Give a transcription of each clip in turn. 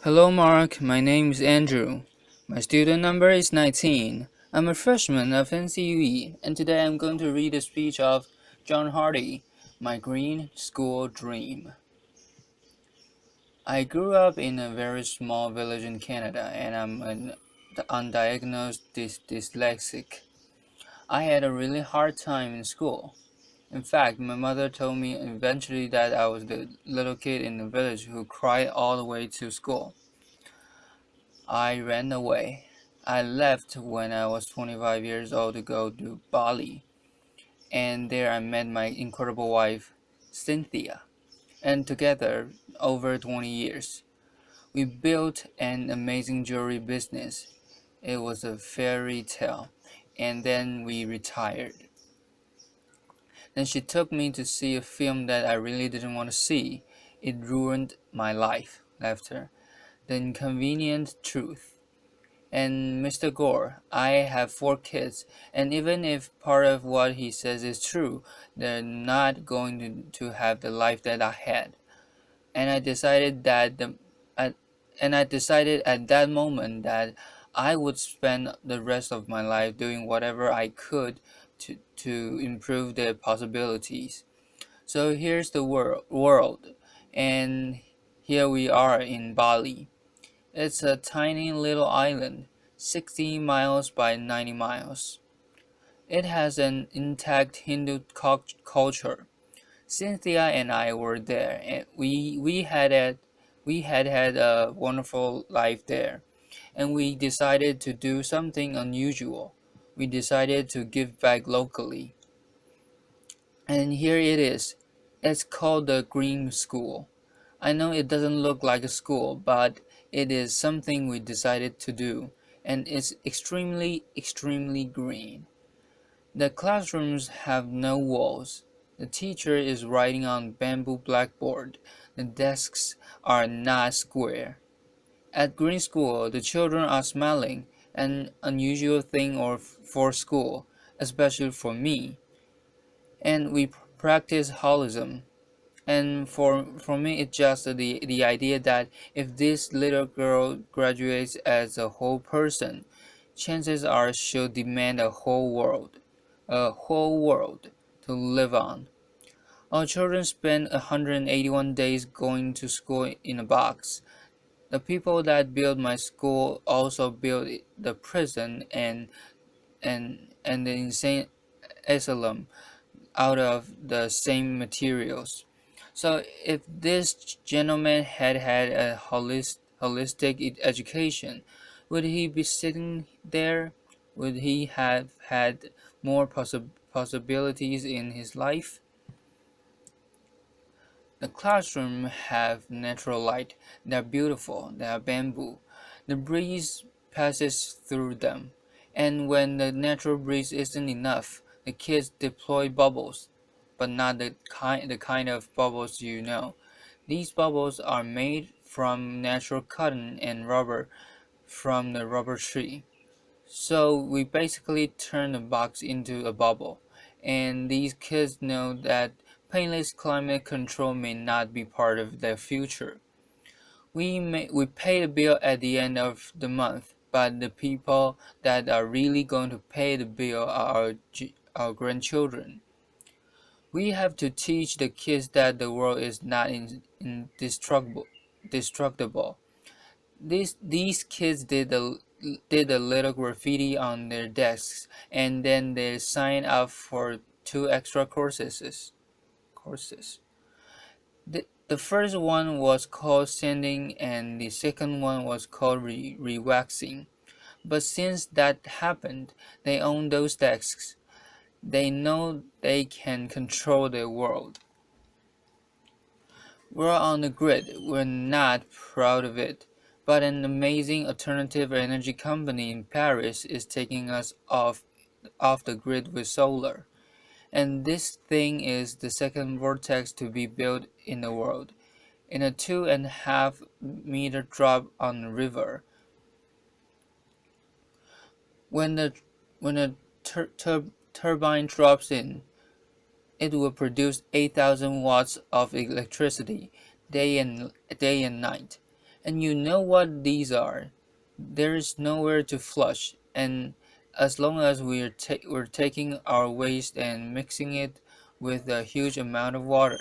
Hello, Mark. My name is Andrew. My student number is 19. I'm a freshman of NCUE, and today I'm going to read a speech of John Hardy, My Green School Dream. I grew up in a very small village in Canada, and I'm an undiagnosed dyslexic. I had a really hard time in school. In fact, my mother told me eventually that I was the little kid in the village who cried all the way to school. I ran away. I left when I was 25 years old to go to Bali, and there I met my incredible wife, Cynthia, and together, over 20 years, we built an amazing jewelry business. It was a fairy tale, and then we retired. Then she took me to see a film that I really didn't want to see. It ruined my life, left her. The Inconvenient Truth. And Mr. Gore, I have 4 kids, and even if part of what he says is true, they're not going to have the life that I had. And I decided that at, and I decided at that moment that I would spend the rest of my life doing whatever I could to improve their possibilities. So here's the world, and here we are in Bali. It's a tiny little island, 60 miles by 90 miles. It has an intact Hindu culture. Cynthia and I were there, and we had a wonderful life there, and we decided to do something unusual. We decided to give back locally, and here it is. It's called the Green School. I know it doesn't look like a school, but it is something we decided to do, and it's extremely green. The classrooms have no walls. The teacher is writing on bamboo blackboard. The desks are not square. At Green School, the children are smiling, an unusual thing for school, especially for me. And we practice holism. And for me, it's just the idea that if this little girl graduates as a whole person, chances are she'll demand a whole world to live on. Our children spend 181 days going to school in a box. The people that built my school also built the prison and the insane asylum out of the same materials. So if this gentleman had had a holistic education, would he be sitting there? Would he have had more possibilities in his life? The classroom have natural light. They're beautiful. They are bamboo. The breeze passes through them. And when the natural breeze isn't enough, the kids deploy bubbles, but not the kind of bubbles you know. These bubbles are made from natural cotton and rubber from the rubber tree. So we basically turn the box into a bubble, and these kids know that painless climate control may not be part of their future. We pay the bill at the end of the month, but the people that are really going to pay the bill are our grandchildren. We have to teach the kids that the world is not destructible. These kids did a little graffiti on their desks, and then they signed up for 2 extra courses. The first one was called sanding, and the second one was called rewaxing. But since that happened, they own those desks. They know they can control their world. We're on the grid. We're not proud of it, but an amazing alternative energy company in Paris is taking us off the grid with solar. And this thing is the second vortex to be built in the world. In a 2.5 meter drop on the river, when the when a turbine drops in, it will produce 8,000 watts of electricity day and night. And you know what these are. There is nowhere to flush, and as long as we're taking our waste and mixing it with a huge amount of water,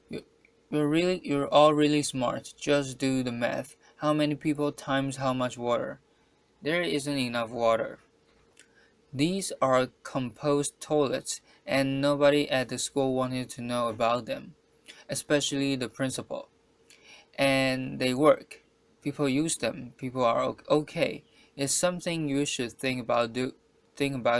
you, you're all really smart. Just do the math. How many people times how much water? There isn't enough water. These are compost toilets, and nobody at the school wanted to know about them, especially the principal. And they work. People use them. People are okay. It's something you should think about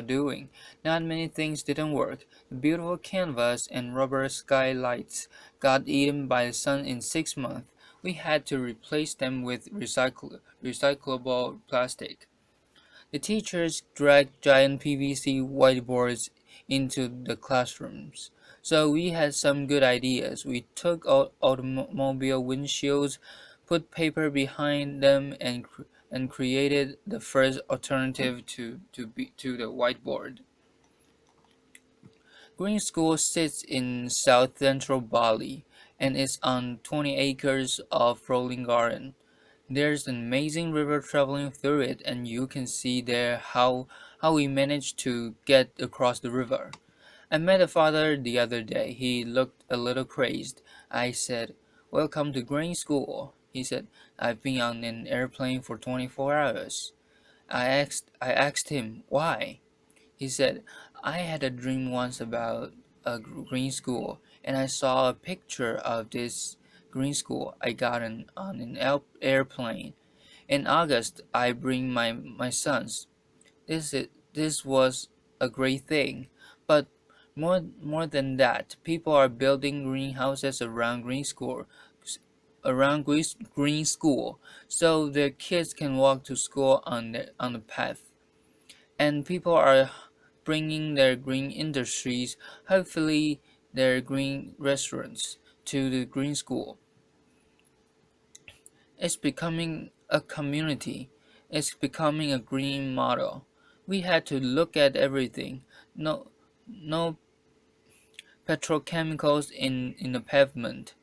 doing. Not many things didn't work. The beautiful canvas and rubber skylights got eaten by the sun in 6 months. We had to replace them with recyclable plastic. The teachers dragged giant PVC whiteboards into the classrooms. So we had some good ideas. We took out automobile windshields, put paper behind them, and created the first alternative to the whiteboard. Green School sits in south central Bali and is on 20 acres of rolling garden. There's an amazing river traveling through it, and you can see there how we managed to get across the river. I met a father the other day. He looked a little crazed. I said, "Welcome to Green School." He said, "I've been on an airplane for 24 hours." I asked him why. He said, "I had a dream once about a green school, and I saw a picture of this green school. I got on an airplane. In August, I bring my sons. This was a great thing. But more than that, people are building greenhouses around green school, so their kids can walk to school on the path. And people are bringing their green industries, hopefully their green restaurants, to the green school. It's becoming a community. It's becoming a green model. We had to look at everything. No, no petrochemicals in the pavement.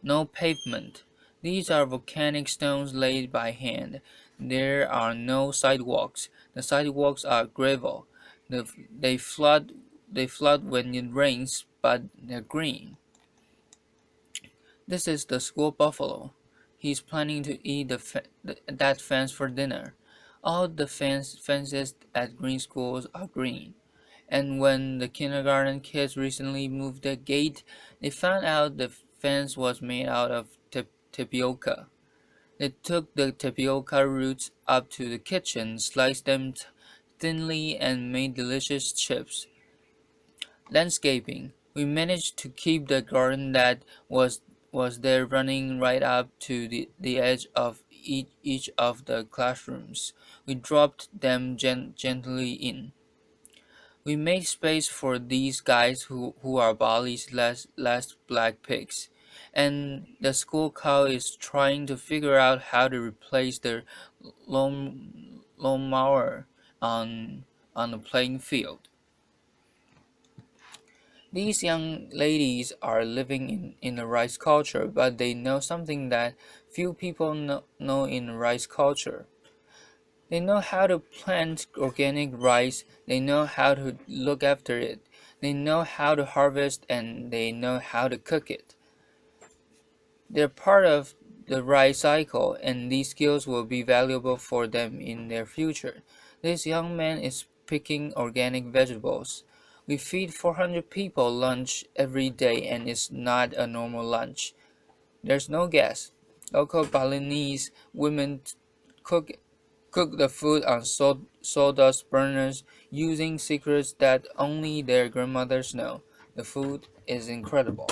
No pavement. These are volcanic stones laid by hand. There are no sidewalks. The sidewalks are gravel. The, they flood. They flood when it rains, but they're green. This is the school buffalo. He's planning to eat that fence for dinner. All the fences at green schools are green. And when the kindergarten kids recently moved the gate, they found out the fence was made out of tapioca. They took the tapioca roots up to the kitchen, sliced them thinly, and made delicious chips. Landscaping. We managed to keep the garden that was there running right up to the edge of each of the classrooms. We dropped them gently in. We made space for these guys who are Bali's last black pigs. And the school cow is trying to figure out how to replace their lawnmower on, on the playing field. These young ladies are living in the rice culture, but they know something that few people know in rice culture. They know how to plant organic rice, they know how to look after it, they know how to harvest, and they know how to cook it. They're part of the rice cycle, and these skills will be valuable for them in their future. This young man is picking organic vegetables. We feed 400 people lunch every day, and it's not a normal lunch. There's no gas. Local Balinese women cook cook the food on sawdust burners using secrets that only their grandmothers know. The food is incredible.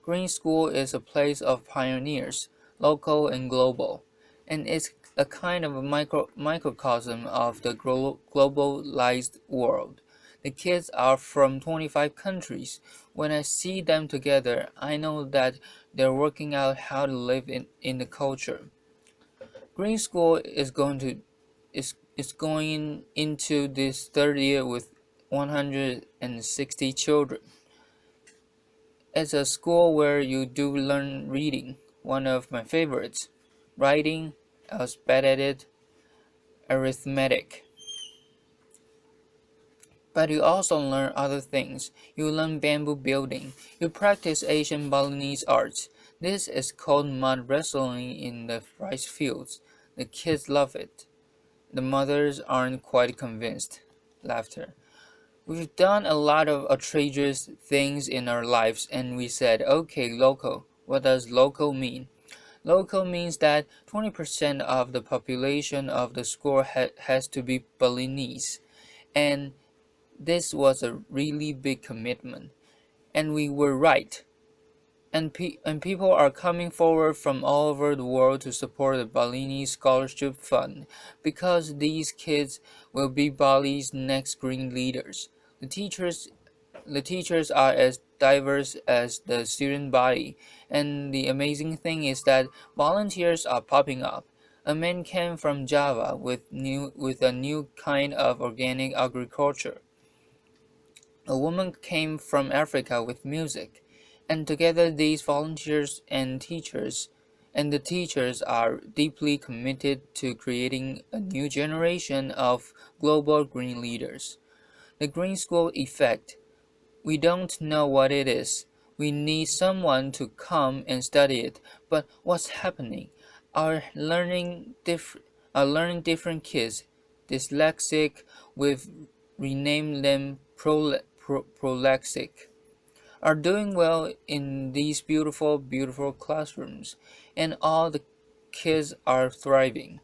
Green School is a place of pioneers, local and global, and it's a kind of a microcosm of the globalized world. The kids are from 25 countries. When I see them together, I know that they're working out how to live in the culture. Green School is going into this third year with 160 children. It's a school where you do learn reading, one of my favorites. Writing, I was bad at it, arithmetic. But you also learn other things. You learn bamboo building. You practice Asian Balinese arts. This is called mud wrestling in the rice fields. The kids love it. The mothers aren't quite convinced. Laughter. We've done a lot of outrageous things in our lives and we said, okay, local. What does local mean? Local means that 20% of the population of the school has to be Balinese. And this was a really big commitment. And we were right. And people are coming forward from all over the world to support the Balinese Scholarship Fund because these kids will be Bali's next green leaders. The teachers are as diverse as the student body, and the amazing thing is that volunteers are popping up. A man came from Java with a new kind of organic agriculture. A woman came from Africa with music, and together these volunteers and the teachers are deeply committed to creating a new generation of global green leaders. The Green School Effect. We don't know what it is. We need someone to come and study it. But what's happening? Our learning diff- our learning different kids, dyslexic, we've renamed them prolexic, are doing well in these beautiful, beautiful classrooms, and all the kids are thriving.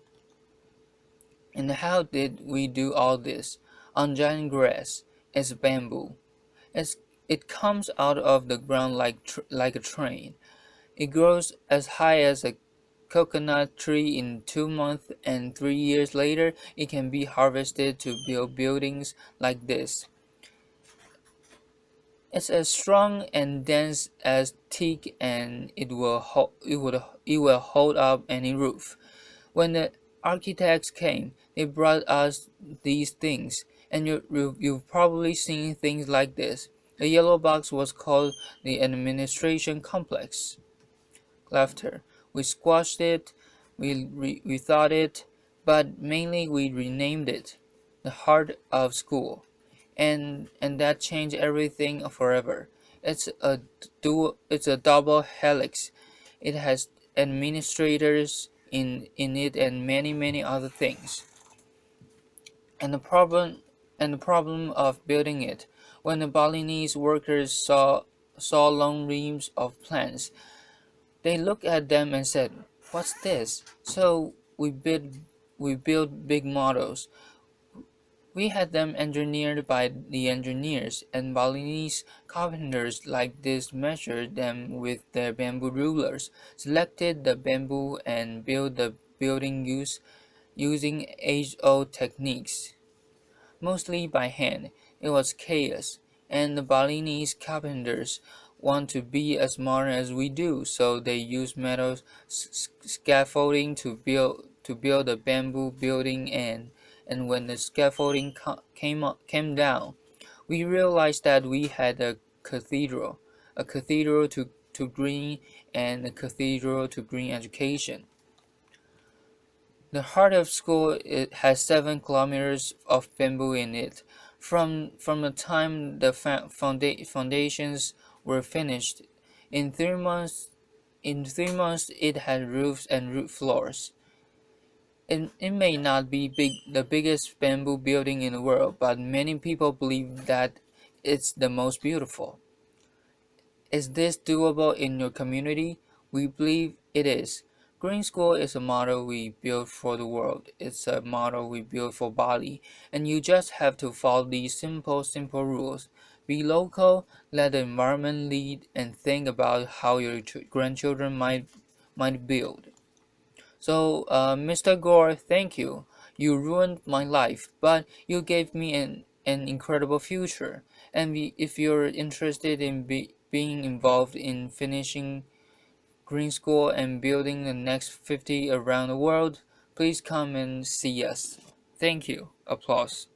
And how did we do all this? On giant grass, as bamboo. As it comes out of the ground like a train. It grows as high as a coconut tree in 2 months, and 3 years later, it can be harvested to build buildings like this. It's as strong and dense as teak, and it will hold up any roof. When the architects came, they brought us these things, and you've probably seen things like this. The yellow box was called the administration complex. Laughter. We squashed it, we thought it, but mainly we renamed it the heart of school, and that changed everything forever. It's a double helix. It has administrators in it and many other things. And the problem of building it. When the Balinese workers saw long reams of plants, they looked at them and said, "What's this?" So we built big models. We had them engineered by the engineers, and Balinese carpenters like this measured them with their bamboo rulers, selected the bamboo, and built the building using age-old techniques, mostly by hand. It was chaos, and the Balinese carpenters want to be as modern as we do, so they use metal scaffolding to build the bamboo building, and when the scaffolding came down, we realized that we had a cathedral to green and a cathedral to green education. The heart of school it has 7 kilometers of bamboo in it. From the time the foundations were finished, in 3 months, it had roofs and roof floors. It may not be the biggest bamboo building in the world, but many people believe that it's the most beautiful. Is this doable in your community? We believe it is. Green School is a model we build for the world. It's a model we build for Bali, and you just have to follow these simple rules. Be local, let the environment lead, and think about how your grandchildren might build. So, Mr. Gore, thank you. You ruined my life, but you gave me an incredible future. And if you're interested in being involved in finishing Green School and building the next 50 around the world, please come and see us. Thank you. Applause.